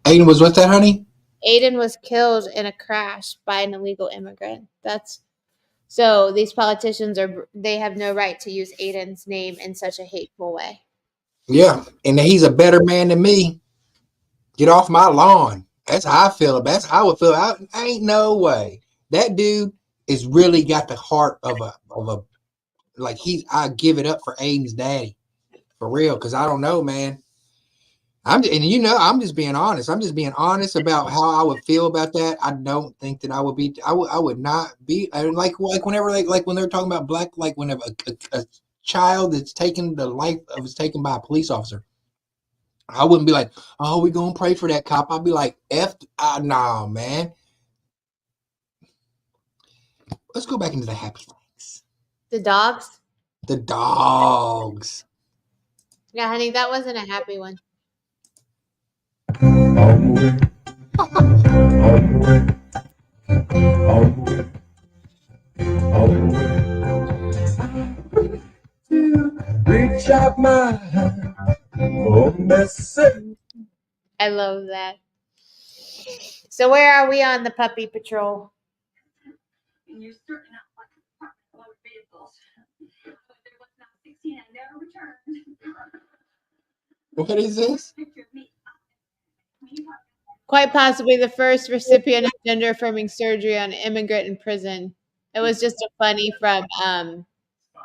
Aiden was with that, honey? Aiden was killed in a crash by an illegal immigrant. So these politicians they have no right to use Aiden's name in such a hateful way. Yeah, and he's a better man than me. Get off my lawn. That's how I feel. That's how I would feel. Ain't no way. That dude is really got the heart of a like I give it up for Aiden's daddy. For real, because I don't know, man. I'm just being honest. I'm just being honest about how I would feel about that. I don't think that I would be. I would not be. Like whenever like when they're talking about black, like whenever a child that's taken the life of is taken by a police officer, I wouldn't be like, oh, we're gonna pray for that cop. I'd be like, nah, man. Let's go back into the happy things. The dogs. The dogs. Yeah, honey, that wasn't a happy one. All the way to reach out my hand for message. I love that. So where are we on the puppy patrol? You're certain out like motor vehicles. There was not 16 and never returned. What is this? Quite possibly the first recipient of gender affirming surgery on an immigrant in prison. It was just a funny from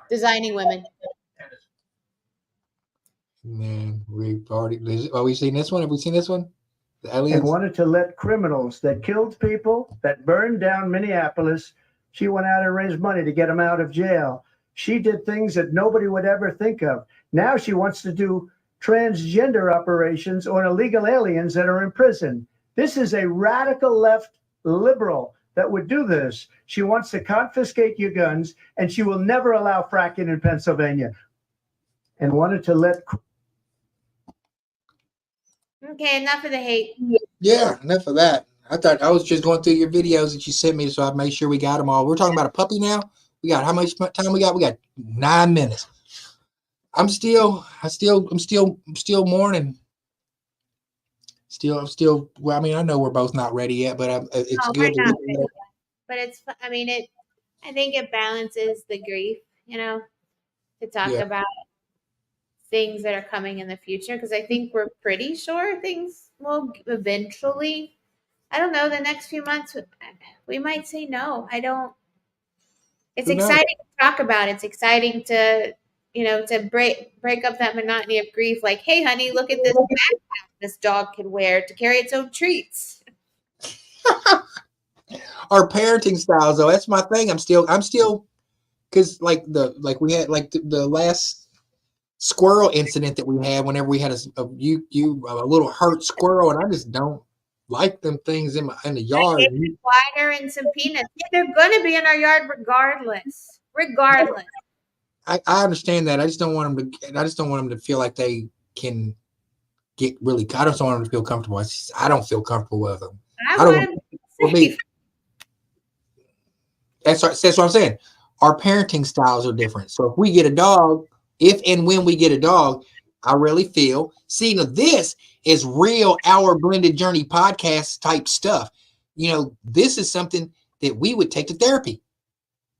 Designing Women. Man, we've already. Have we seen this one? Have we seen this one? The And aliens. wanted to let criminals that killed people, that burned down Minneapolis, she went out and raised money to get them out of jail. She did things that nobody would ever think of. Now she wants to do transgender operations on illegal aliens that are in prison. This is a radical left liberal that would do this. She wants to confiscate your guns, and she will never allow fracking in Pennsylvania. And wanted to let. Okay, enough of the hate. Yeah, enough of that. I thought I was just going through your videos that you sent me, so I made sure we got them all. We're talking about a puppy now. We got how much time we got? We got 9 minutes. I'm still mourning. I'm still. Well, I mean, I know we're both not ready yet, but it's good. We're not ready yet. But it's. I mean, it. I think it balances the grief. To talk about things that are coming in the future, because I think we're pretty sure things will eventually. I don't know. The next few months, we might say no. I don't. It's exciting to talk about. It's exciting to. To break up that monotony of grief. Like, hey, honey, look at this backpack this dog can wear to carry its own treats. Our parenting styles, though, that's my thing. I'm still, because we had the last squirrel incident that we had. Whenever we had a little hurt squirrel, and I just don't like them things in the yard. I gave Wider and some peanuts. They're going to be in our yard regardless. I understand that. I just don't want them to feel like they can get really. I just don't want them to feel comfortable. I don't feel comfortable with them. I don't want them to be safe. That's what I'm saying. Our parenting styles are different. So if we get a dog, if and when we get a dog, I really feel. See, now this is real Our Blended Journey podcast type stuff. This is something that we would take to therapy.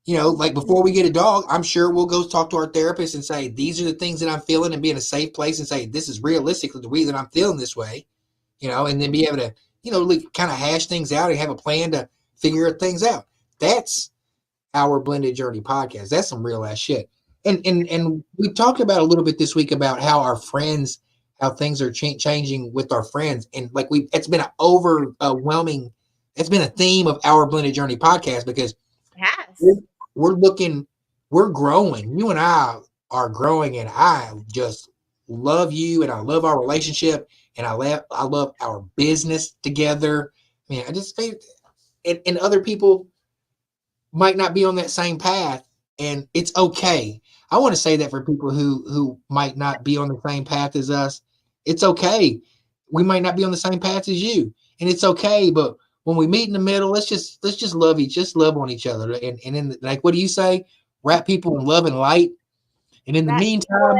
Like before we get a dog, I'm sure we'll go talk to our therapist and say, these are the things that I'm feeling, and be in a safe place and say, this is realistically the reason I'm feeling this way, and then be able to, kind of hash things out and have a plan to figure things out. That's Our Blended Journey podcast. That's some real ass shit. And we talked about a little bit this week about how our friends, how things are changing with our friends. And it's been an overwhelming, it's been a theme of Our Blended Journey podcast, because we're growing. You and I are growing, and I just love you, and I love our relationship, and I love our business together. Man, I just think, and other people might not be on that same path, and it's okay. I want to say that for people who might not be on the same path as us, it's okay. We might not be on the same path as you, and it's okay. But when we meet in the middle, let's just love on each other. And in what do you say? Wrap people in love and light. And in the meantime,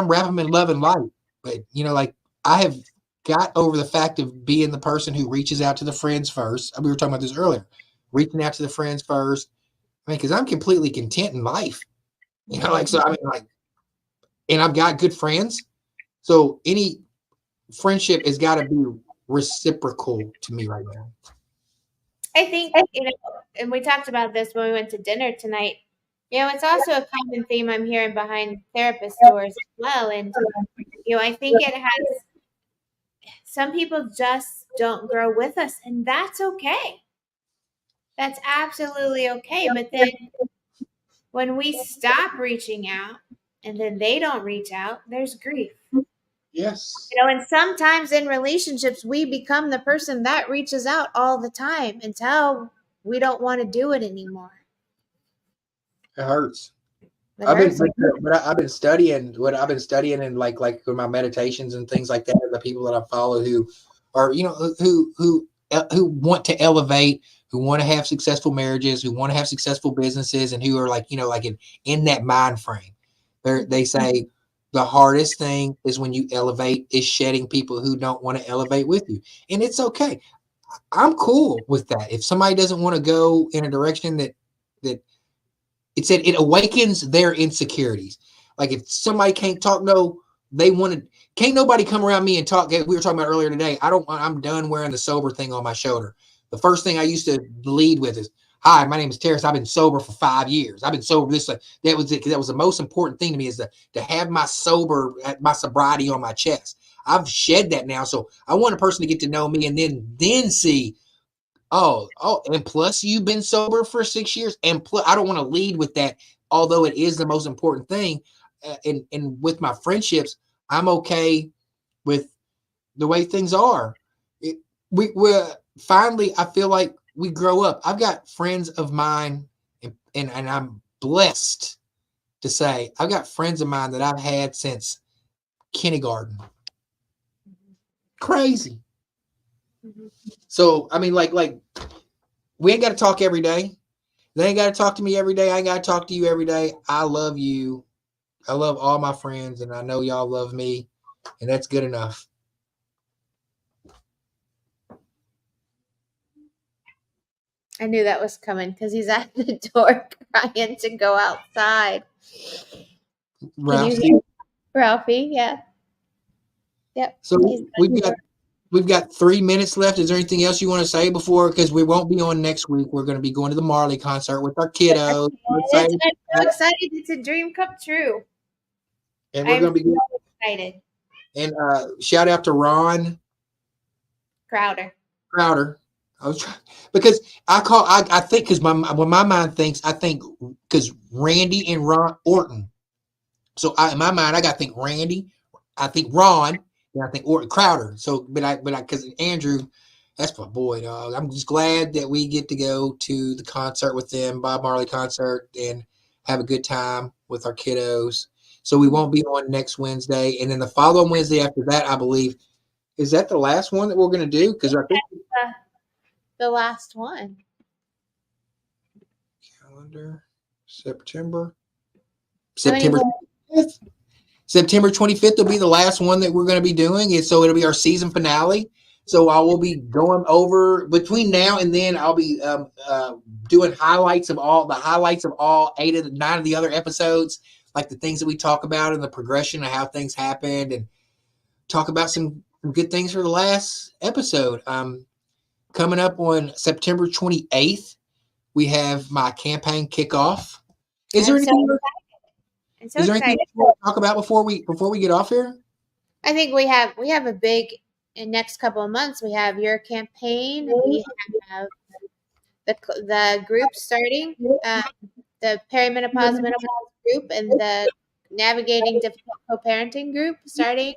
wrap them in love and light. But I have got over the fact of being the person who reaches out to the friends first. We were talking about this earlier, reaching out to the friends first. Because I'm completely content in life. And I've got good friends. So any friendship has got to be reciprocal to me right now. I think, and we talked about this when we went to dinner tonight. It's also a common theme I'm hearing behind therapist doors as well. And, I think it has, some people just don't grow with us, and that's okay. That's absolutely okay. But then when we stop reaching out and then they don't reach out, there's grief. Yes. And sometimes in relationships, we become the person that reaches out all the time until we don't want to do it anymore. It hurts. I've been studying and like with my meditations and things like that. The people that I follow who are, who who want to elevate, who want to have successful marriages, who want to have successful businesses, and who are like, like in that mind frame. They say the hardest thing is when you elevate is shedding people who don't want to elevate with you. And it's okay. I'm cool with that. If somebody doesn't want to go in a direction that it said it awakens their insecurities. Like if somebody can't talk, can't nobody come around me and talk. We were talking about earlier today. I'm done wearing the sober thing on my shoulder. The first thing I used to lead with is, "Hi, my name is Tarris. I've been sober for 5 years. I've been sober." That was it. That was the most important thing to me, is to have my sobriety on my chest. I've shed that now, so I want a person to get to know me and then see. Oh, and plus you've been sober for 6 years, and plus I don't want to lead with that, although it is the most important thing. And with my friendships, I'm okay with the way things are. We're finally, I feel like we grow up. I've got friends of mine, and I'm blessed to say I've got friends of mine that I've had since kindergarten. Crazy. So I mean, like we ain't got to talk every day. They ain't got to talk to me every day. I ain't got to talk to you every day. I love you. I love all my friends, and I know y'all love me, and that's good enough. I knew that was coming because he's at the door crying to go outside. Ralphie, yeah. Yep. So we've got 3 minutes left. Is there anything else you want to say before? Because we won't be on next week. We're going to be going to the Marley concert with our kiddos. I'm so excited. It's a dream come true. And we're going to be so excited. And shout out to Ron Crowder. I was trying, because I think, because when my mind thinks, I think because Randy and Ron Orton. So in my mind, I got to think Randy, I think Ron, and I think Orton Crowder. So, but because Andrew, that's my boy, dog. I'm just glad that we get to go to the concert with them, Bob Marley concert, and have a good time with our kiddos. So we won't be on next Wednesday, and then the following Wednesday after that, I believe, is that the last one that we're going to do? Because I think the last one. Calendar September 25th. September 25th will be the last one that we're going to be doing, and so it'll be our season finale. So I will be going over between now and then. I'll be doing highlights of all 9 of the other episodes, like the things that we talk about and the progression of how things happened, and talk about some good things for the last episode. Coming up on September 28th, we have my campaign kickoff. Is there anything you want to talk about before we get off here? I think we have a big, in next couple of months. We have your campaign. We have the group starting, the perimenopause menopause group, and the navigating difficult co-parenting group starting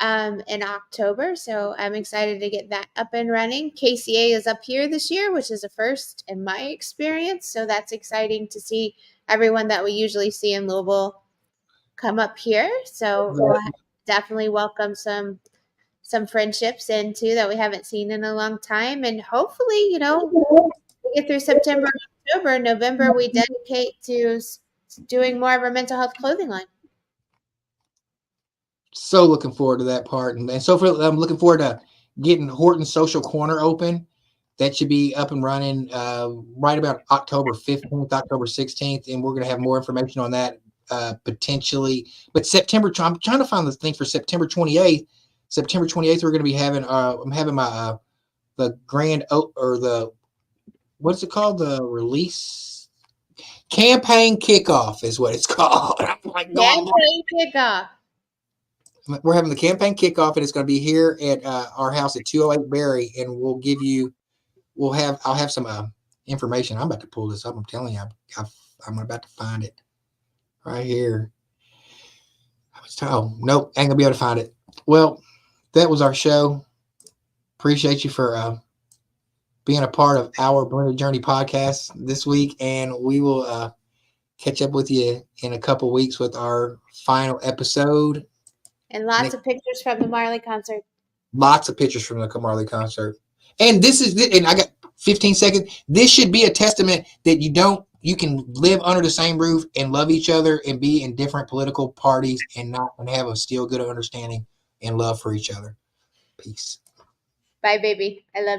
in October. So I'm excited to get that up and running. KCA is up here this year, which is a first in my experience. So that's exciting to see everyone that we usually see in Louisville come up here. So we'll definitely welcome some friendships in too that we haven't seen in a long time. And hopefully, we get through September, October, November, we dedicate to doing more of our mental health clothing line. So looking forward to that part. And so I'm looking forward to getting Horton's Social Corner open. That should be up and running right about October 15th, October 16th. And we're going to have more information on that potentially. But September, I'm trying to find the thing for September 28th. September 28th, we're going to be having, I'm having my, the grand, or the, what's it called? The release campaign kickoff is what it's called. I'm like, campaign kickoff. We're having the campaign kickoff, and it's going to be here at our house at 208 Berry, and I'll have some information. I'm about to pull this up. I'm telling you, I'm about to find it right here. Oh, nope, ain't gonna be able to find it. Well, that was our show. Appreciate you for being a part of our Blended Journey podcast this week, and we will catch up with you in a couple weeks with our final episode. And lots of pictures from the Marley concert. Lots of pictures from the Marley concert. And this is, and I got 15 seconds. This should be a testament that you can live under the same roof and love each other and be in different political parties and have a still good understanding and love for each other. Peace. Bye, baby. I love you.